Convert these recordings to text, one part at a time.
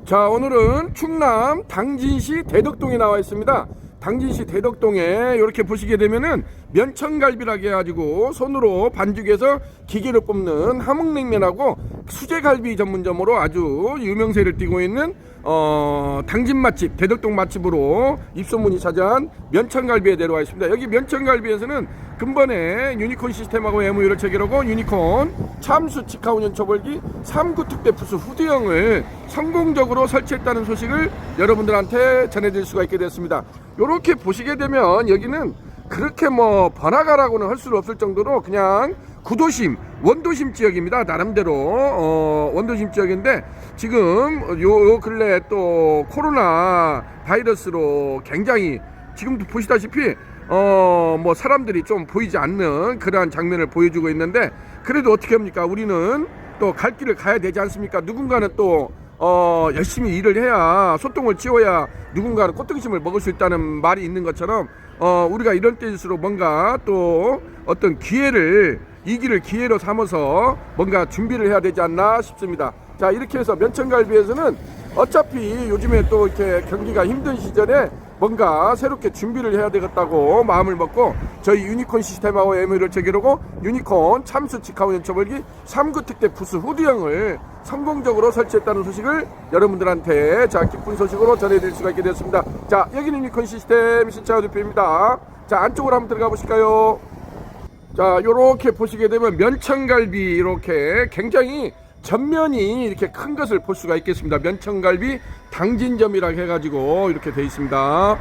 자, 오늘은 충남 당진시 대덕동에 나와 있습니다. 당진시 대덕동에 이렇게 보시게 되면은 면천갈비라고 해가지고 손으로 반죽해서 기계로 뽑는 함흥냉면하고 수제갈비 전문점으로 아주 유명세를 띠고 있는 당진 맛집, 대덕동 맛집으로 입소문이 찾아온 면천갈비에 내려와 있습니다. 여기 면천갈비에서는 근본에 유니콘 시스템하고 MOU를 체결하고 유니콘 참수 직하운전 초벌기 3구 특대 부스 후드형을 성공적으로 설치했다는 소식을 여러분들한테 전해드릴 수가 있게 됐습니다. 이렇게 보시게 되면 여기는 그렇게 뭐 번화가라고는 할 수 없을 정도로 그냥 구도심, 원도심 지역입니다. 나름대로 원도심 지역인데 지금 요 근래 또 코로나 바이러스로 굉장히 지금도 보시다시피 뭐 사람들이 좀 보이지 않는 그러한 장면을 보여주고 있는데, 그래도 어떻게 합니까? 우리는 또 갈 길을 가야 되지 않습니까? 누군가는 또 열심히 일을 해야 소똥을 치워야 누군가는 꽃등심을 먹을 수 있다는 말이 있는 것처럼 우리가 이럴 때일수록 뭔가 또 어떤 기회를, 이 길을 기회로 삼아서 뭔가 준비를 해야 되지 않나 싶습니다. 자, 이렇게 해서 면천갈비에서는 어차피 요즘에 또 이렇게 경기가 힘든 시절에 뭔가 새롭게 준비를 해야 되겠다고 마음을 먹고 저희 유니콘 시스템하고 MOU를 체결하고 유니콘 참수 직하운전 초벌기 3구 특대 부스 후드형을 성공적으로 설치했다는 소식을 여러분들한테 자 기쁜 소식으로 전해드릴 수가 있게 되었습니다. 자, 여기는 유니콘 시스템 신차우 대표입니다. 자, 안쪽으로 한번 들어가 보실까요? 자, 요렇게 보시게 되면 면천갈비 이렇게 굉장히 전면이 이렇게 큰 것을 볼 수가 있겠습니다. 면천갈비 당진점이라고 해가지고 이렇게 되어 있습니다.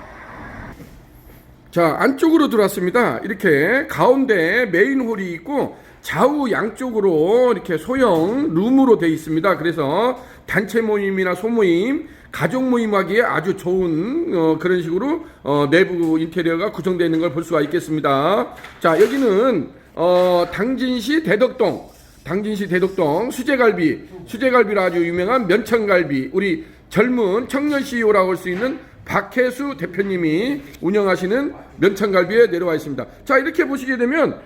자, 안쪽으로 들어왔습니다. 이렇게 가운데 메인홀이 있고 좌우 양쪽으로 이렇게 소형 룸으로 되어 있습니다. 그래서 단체 모임이나 소모임, 가족 모임하기에 아주 좋은 그런 식으로 내부 인테리어가 구성되어 있는 걸 볼 수가 있겠습니다. 자, 여기는 당진시 대덕동 수제갈비로 아주 유명한 면천갈비, 우리 젊은 청년 CEO라고 할 수 있는 박혜수 대표님이 운영하시는 면천갈비에 내려와 있습니다. 자, 이렇게 보시게 되면,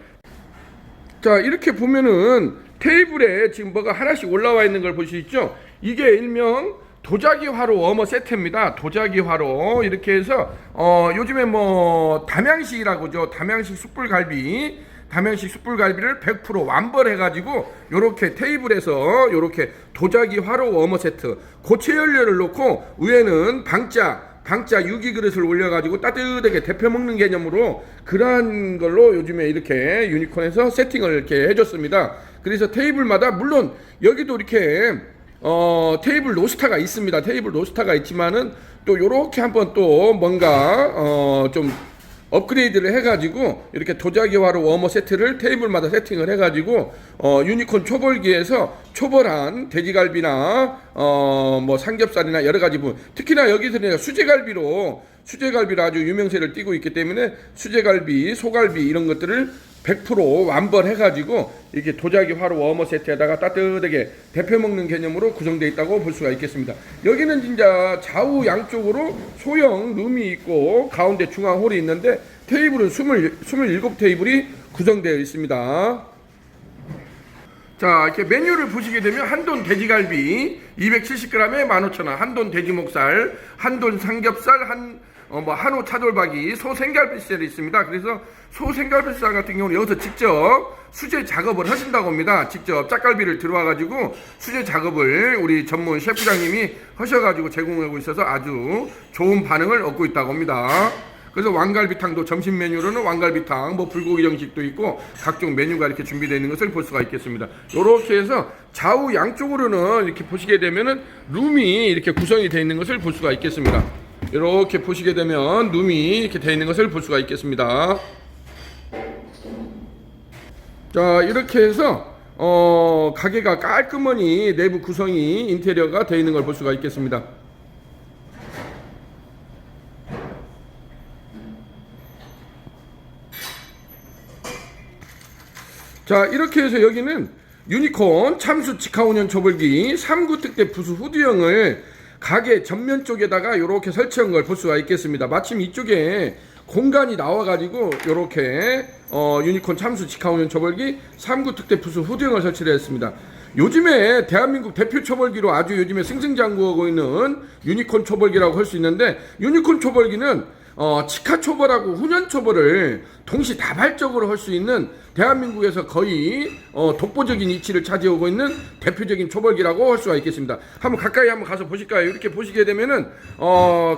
자, 이렇게 보면은 테이블에 지금 뭐가 하나씩 올라와 있는 걸 볼 수 있죠. 이게 일명 도자기 화로 워머 세트입니다. 도자기 화로 이렇게 해서 요즘에 뭐 담양식이라고죠. 담양식 숯불갈비를 100% 완벌해가지고 요렇게 테이블에서 요렇게 도자기 화로 워머 세트, 고체 연료를 놓고 위에는 방자 유기 그릇을 올려가지고 따뜻하게 데펴 먹는 개념으로 그러한 걸로 요즘에 이렇게 유니콘에서 세팅을 이렇게 해줬습니다. 그래서 테이블마다 물론 여기도 이렇게 테이블 로스터가 있습니다. 테이블 로스터가 있지만은 또 요렇게 한번 또 뭔가 좀 업그레이드를 해가지고 이렇게 도자기화로 워머 세트를 테이블마다 세팅을 해가지고 유니콘 초벌기에서 초벌한 돼지갈비나 뭐 삼겹살이나 여러가지 부분, 특히나 여기서는 수제갈비로 아주 유명세를 띠고 있기 때문에 수제갈비, 소갈비 이런 것들을 100% 완벌해가지고 이렇게 도자기 화로 워머 세트에다가 따뜻하게 데펴 먹는 개념으로 구성되어 있다고 볼 수가 있겠습니다. 여기는 진짜 좌우 양쪽으로 소형 룸이 있고 가운데 중앙 홀이 있는데 테이블은 27 테이블이 구성되어 있습니다. 자, 이렇게 메뉴를 보시게 되면 한돈 돼지갈비 270g에 15,000원, 한돈 돼지목살, 한돈 삼겹살, 한우 차돌박이, 소생갈비살이 있습니다. 그래서 소생갈비살 같은 경우는 여기서 직접 수제 작업을 하신다고 합니다. 직접 짝갈비를 들어와가지고 수제 작업을 우리 전문 셰프장님이 하셔가지고 제공하고 있어서 아주 좋은 반응을 얻고 있다고 합니다. 그래서 왕갈비탕도 점심 메뉴로는 왕갈비탕, 뭐 불고기 정식도 있고 각종 메뉴가 이렇게 준비되어 있는 것을 볼 수가 있겠습니다. 이렇게 해서 좌우 양쪽으로는 이렇게 보시게 되면은 룸이 이렇게 구성이 되어 있는 것을 볼 수가 있겠습니다. 이렇게 보시게 되면 룸이 이렇게 되어 있는 것을 볼 수가 있겠습니다. 자, 이렇게 해서 가게가 깔끔하니 내부 구성이 인테리어가 되어 있는 걸 볼 수가 있겠습니다. 자, 이렇게 해서 여기는 유니콘 참수 직하운전 초벌기 3구 특대 부수 후드형을 가게 전면 쪽에다가 이렇게 설치한 걸 볼 수가 있겠습니다. 마침 이쪽에 공간이 나와가지고 이렇게 유니콘 참수 직하운전 초벌기 3구 특대 부수 후드형을 설치를 했습니다. 요즘에 대한민국 대표 초벌기로 아주 요즘에 승승장구하고 있는 유니콘 초벌기라고 할 수 있는데, 유니콘 초벌기는 직화 초벌하고 훈연 초벌을 동시다발적으로 할 수 있는 대한민국에서 거의 독보적인 위치를 차지하고 있는 대표적인 초벌기라고 할 수가 있겠습니다. 한번 가까이 한번 가서 보실까요? 이렇게 보시게 되면은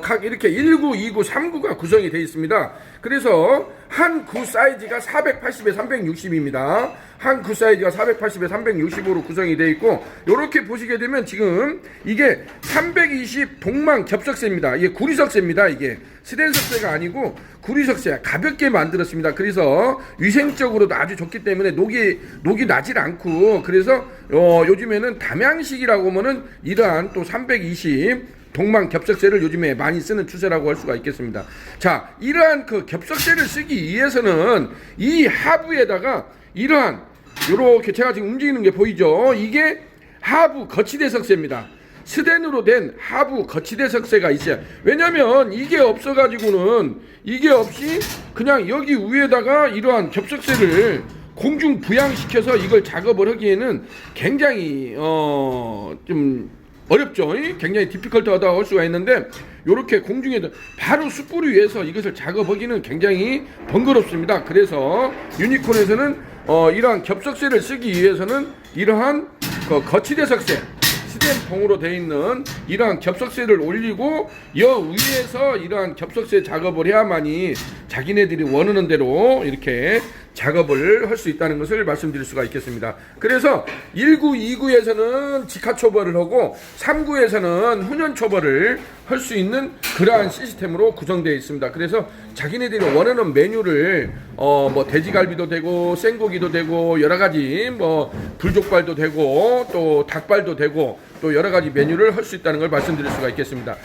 각 이렇게 1구, 2구, 3구가 구성이 되어 있습니다. 그래서 한 구 사이즈가 480에 360입니다. 한 구 사이즈가 480에 365로 구성이 되어 있고, 이렇게 보시게 되면 지금 이게 320 동망 겹석쇠입니다. 이게 구리석쇠입니다. 이게 스텐석쇠가 아니고 구리석쇠, 가볍게 만들었습니다. 그래서 위생적으로도 아주 좋기 때문에 녹이 나질 않고, 그래서 요즘에는 담양식이라고 하면은 이러한 또 320 동망 겹석쇠를 요즘에 많이 쓰는 추세라고 할 수가 있겠습니다. 자, 이러한 그 겹석쇠를 쓰기 위해서는 이 하부에다가 이러한 요렇게 제가 지금 움직이는 게 보이죠? 이게 하부 거치대 석쇠입니다. 스텐으로 된 하부 거치대 석쇠가 있어요. 왜냐면 이게 없어가지고는, 이게 없이 그냥 여기 위에다가 이러한 겹석쇠를 공중 부양시켜서 이걸 작업을 하기에는 굉장히 좀 어렵죠. 굉장히 디피컬트하다고 할 수가 있는데, 이렇게 공중에 바로 숯불 위에서 이것을 작업하기는 굉장히 번거롭습니다. 그래서 유니콘에서는 이러한 겹석쇠를 쓰기 위해서는 이러한 거치대 석쇠, 스텐봉으로 되어 있는 이러한 겹석쇠를 올리고 여 위에서 이러한 겹석쇠 작업을 해야만이 자기네들이 원하는 대로 이렇게 작업을 할 수 있다는 것을 말씀드릴 수가 있겠습니다. 그래서 1구, 2구에서는 직화 초벌을 하고 3구에서는 훈연 초벌을 할 수 있는 그러한 시스템으로 구성되어 있습니다. 그래서 자기네들이 원하는 메뉴를 뭐 돼지갈비도 되고 생고기도 되고 여러 가지 뭐 불족발도 되고 또 닭발도 되고 또 여러 가지 메뉴를 할 수 있다는 걸 말씀드릴 수가 있겠습니다.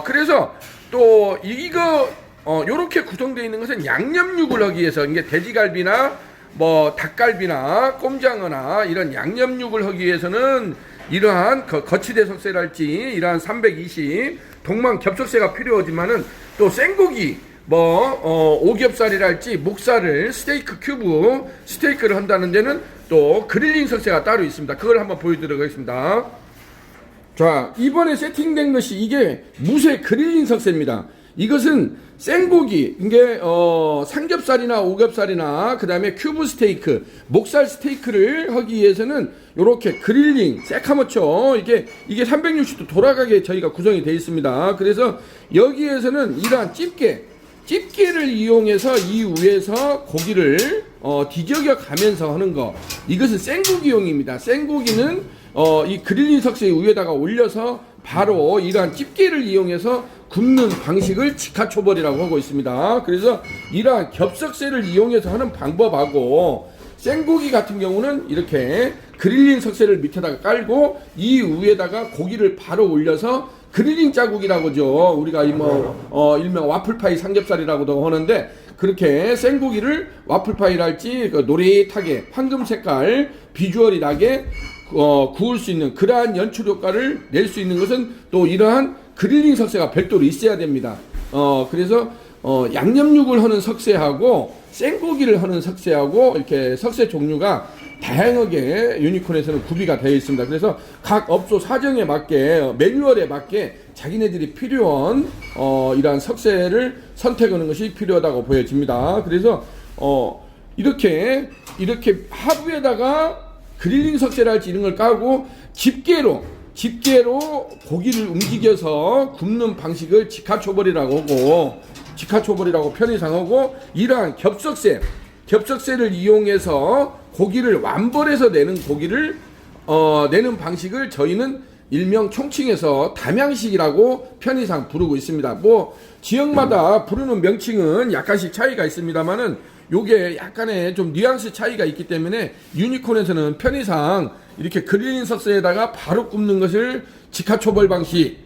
그래서 또 이거 요렇게 구성되어 있는 것은 양념육을 하기 위해서, 이게 돼지갈비나 뭐 닭갈비나 꼼장어나 이런 양념육을 하기 위해서는 이러한 거치대 석쇠랄지 이러한 320 동망 겹석쇠가 필요하지만은 또 생고기 뭐 오겹살이랄지 목살을 스테이크 큐브 스테이크를 한다는 데는 또 그릴링 석쇠가 따로 있습니다. 그걸 한번 보여드리도록 하겠습니다. 자, 이번에 세팅된 것이 이게 무쇠 그릴링 석쇠입니다. 이것은 생고기, 이게 삼겹살이나 오겹살이나 그 다음에 큐브 스테이크, 목살 스테이크를 하기 위해서는 이렇게 그릴링, 새카맣죠. 이게 360도 돌아가게 저희가 구성이 되어 있습니다. 그래서 여기에서는 이러한 집게를 이용해서 이 위에서 고기를 뒤적여 가면서 하는 거, 이것은 생고기용입니다. 생고기는 이 그릴링 석쇠 위에다가 올려서 바로 이러한 집게를 이용해서 굽는 방식을 직화 초벌이라고 하고 있습니다. 그래서 이러한 겹석쇠를 이용해서 하는 방법하고, 생고기 같은 경우는 이렇게 그릴링 석쇠를 밑에다가 깔고 이 위에다가 고기를 바로 올려서 그릴링 자국이라고 하죠. 우리가 일명 와플파이 삼겹살이라고도 하는데, 그렇게 생고기를 와플파이랄지 노릇하게 황금 색깔 비주얼이 나게 구울 수 있는 그러한 연출 효과를 낼 수 있는 것은 또 이러한 그릴링 석쇠가 별도로 있어야 됩니다. 그래서 양념육을 하는 석쇠하고 생고기를 하는 석쇠하고 이렇게 석쇠 종류가 다양하게 유니콘에서는 구비가 되어 있습니다. 그래서 각 업소 사정에 맞게, 매뉴얼에 맞게 자기네들이 필요한 이러한 석쇠를 선택하는 것이 필요하다고 보여집니다. 그래서 이렇게 하부에다가 그릴링 석쇠랄지 이런 걸 까고 집게로 고기를 움직여서 굽는 방식을 직화 초벌이라고 편의상 하고, 이러한 겹석쇠를 이용해서 고기를 완벌해서 내는 방식을 저희는 일명 총칭해서 담양식이라고 편의상 부르고 있습니다. 뭐 지역마다 부르는 명칭은 약간씩 차이가 있습니다만은 요게 약간의 좀 뉘앙스 차이가 있기 때문에 유니콘에서는 편의상 이렇게 그릴링 석쇠에다가 바로 굽는 것을 직화 초벌 방식,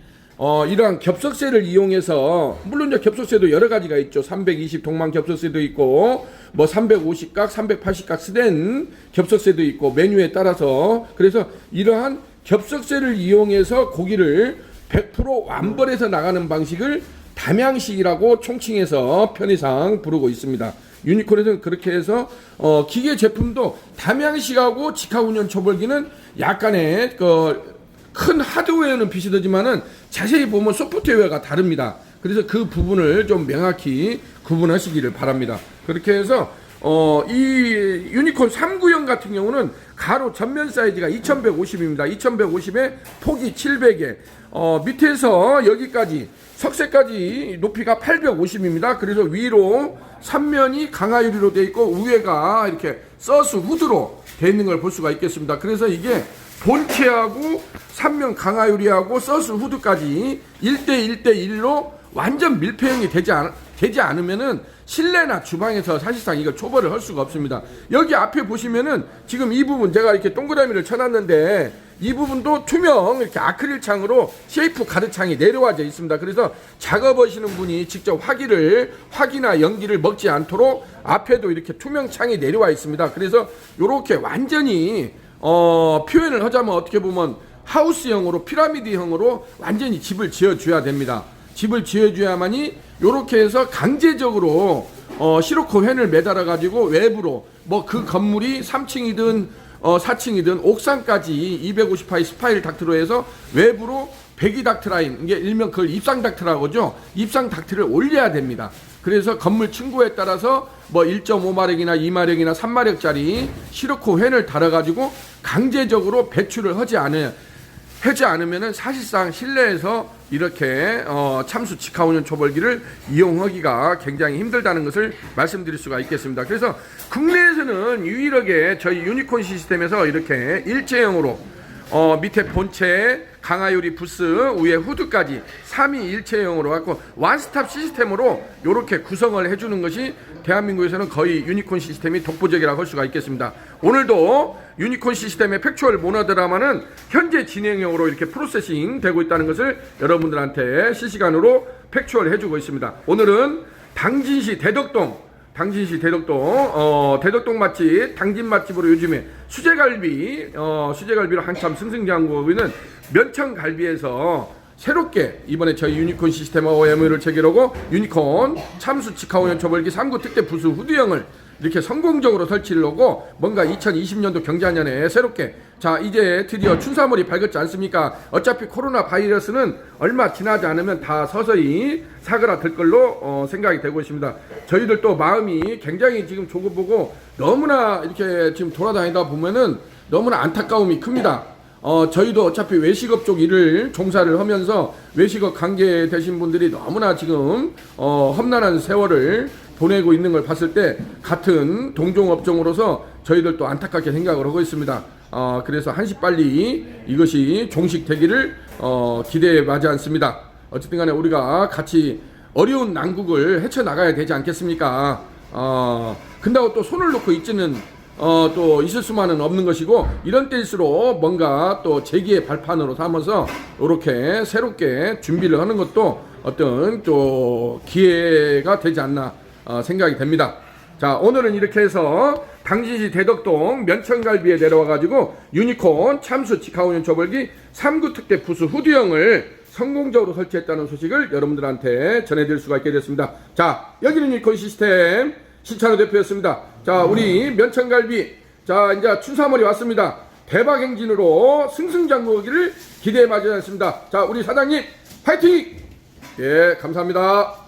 이러한 겹석쇠를 이용해서, 물론 이제 겹석쇠도 여러 가지가 있죠. 320 동망 겹석쇠도 있고 뭐 350각, 380각 스텐 겹석쇠도 있고 메뉴에 따라서. 그래서 이러한 겹석쇠를 이용해서 고기를 100% 완벌해서 나가는 방식을 담양식이라고 총칭해서 편의상 부르고 있습니다. 유니콘에서는 그렇게 해서 기계 제품도 담양식하고 직화운전 초벌기는 약간의 큰 하드웨어는 비슷하지만은 자세히 보면 소프트웨어가 다릅니다. 그래서 그 부분을 좀 명확히 구분하시기를 바랍니다. 그렇게 해서 이 유니콘 3구형 같은 경우는 가로 전면 사이즈가 2150입니다. 2150에 폭이 700에 밑에서 여기까지 석쇠까지 높이가 850입니다. 그래서 위로 3면이 강화유리로 되어 있고 위에가 이렇게 서스 후드로 되어 있는 걸 볼 수가 있겠습니다. 그래서 이게 본체하고 3면 강화유리하고 서스 후드까지 1대1대1로 완전 밀폐형이 되지 않으면은 실내나 주방에서 사실상 이걸 초벌을 할 수가 없습니다. 여기 앞에 보시면은 지금 이 부분 제가 이렇게 동그라미를 쳐놨는데 이 부분도 투명 이렇게 아크릴 창으로 쉐이프 가르창이 내려와져 있습니다. 그래서 작업하시는 분이 직접 화기나 연기를 먹지 않도록 앞에도 이렇게 투명 창이 내려와 있습니다. 그래서 이렇게 완전히 표현을 하자면 어떻게 보면 하우스형으로 피라미드형으로 완전히 집을 지어줘야 됩니다. 집을 지어줘야만이 요렇게 해서 강제적으로 시로코 펜을 매달아 가지고 외부로 뭐 그 건물이 3층이든 4층이든 옥상까지 250파이 스파일 닥트로 해서 외부로 배기 닥트 라인, 이게 일명 그걸 입상 닥트라고 하죠. 입상 닥트를 올려야 됩니다. 그래서 건물 층고에 따라서 뭐 1.5마력이나 2마력이나 3마력짜리 시로코 펜을 달아 가지고 강제적으로 배출을 하지 않으면은 사실상 실내에서 이렇게 참수 직화운전 초벌기를 이용하기가 굉장히 힘들다는 것을 말씀드릴 수가 있겠습니다. 그래서 국내에서는 유일하게 저희 유니콘 시스템에서 이렇게 일체형으로 밑에 본체, 강화유리 부스, 위에 후드까지 3위 일체형으로 갖고 원스톱 시스템으로 이렇게 구성을 해주는 것이 대한민국에서는 거의 유니콘 시스템이 독보적이라고 할 수가 있겠습니다. 오늘도 유니콘 시스템의 팩추얼 모노드라마는 현재 진행형으로 이렇게 프로세싱 되고 있다는 것을 여러분들한테 실시간으로 팩추얼 해주고 있습니다. 오늘은 당진시 대덕동 대덕동 맛집, 당진 맛집으로 요즘에 수제갈비로 한참 승승장구하고 있는 면천갈비에서 새롭게 이번에 저희 유니콘 시스템하고 MOU를 체결하고 유니콘 참수 직화운전 초벌기 3구 특대 부수 후드형을 이렇게 성공적으로 설치를 하고 뭔가 2020년도 경자년에 새롭게 자 이제 드디어 춘삼월이 밝았지 않습니까? 어차피 코로나 바이러스는 얼마 지나지 않으면 다 서서히 사그라들 걸로 생각이 되고 있습니다. 저희들도 마음이 굉장히 지금 조급하고 너무나 이렇게 지금 돌아다니다 보면은 너무나 안타까움이 큽니다. 저희도 어차피 외식업 쪽 일을 종사를 하면서 외식업 관계되신 분들이 너무나 지금 험난한 세월을 보내고 있는 걸 봤을 때 같은 동종업종으로서 저희들도 안타깝게 생각을 하고 있습니다. 그래서 한시 빨리 이것이 종식되기를 기대해 마지 않습니다. 어쨌든 간에 우리가 같이 어려운 난국을 헤쳐나가야 되지 않겠습니까? 근다고 또 손을 놓고 있지는 또 있을 수만은 없는 것이고 이런 때일수록 뭔가 또 재기의 발판으로 삼아서 이렇게 새롭게 준비를 하는 것도 어떤 또 기회가 되지 않나 생각이 됩니다. 자 오늘은 이렇게 해서 당진시 대덕동 면천갈비에 내려와 가지고 유니콘 참수 직화운전 초벌기 3구 특대 부수 후드형을 성공적으로 설치했다는 소식을 여러분들한테 전해드릴 수가 있게 됐습니다. 자 여기는 유니콘 시스템 신찬호 대표였습니다. 자 우리 면천갈비 자 이제 춘삼월이 왔습니다. 대박 행진으로 승승장구하기를 기대해 마지 않습니다. 자 우리 사장님 파이팅! 예 감사합니다.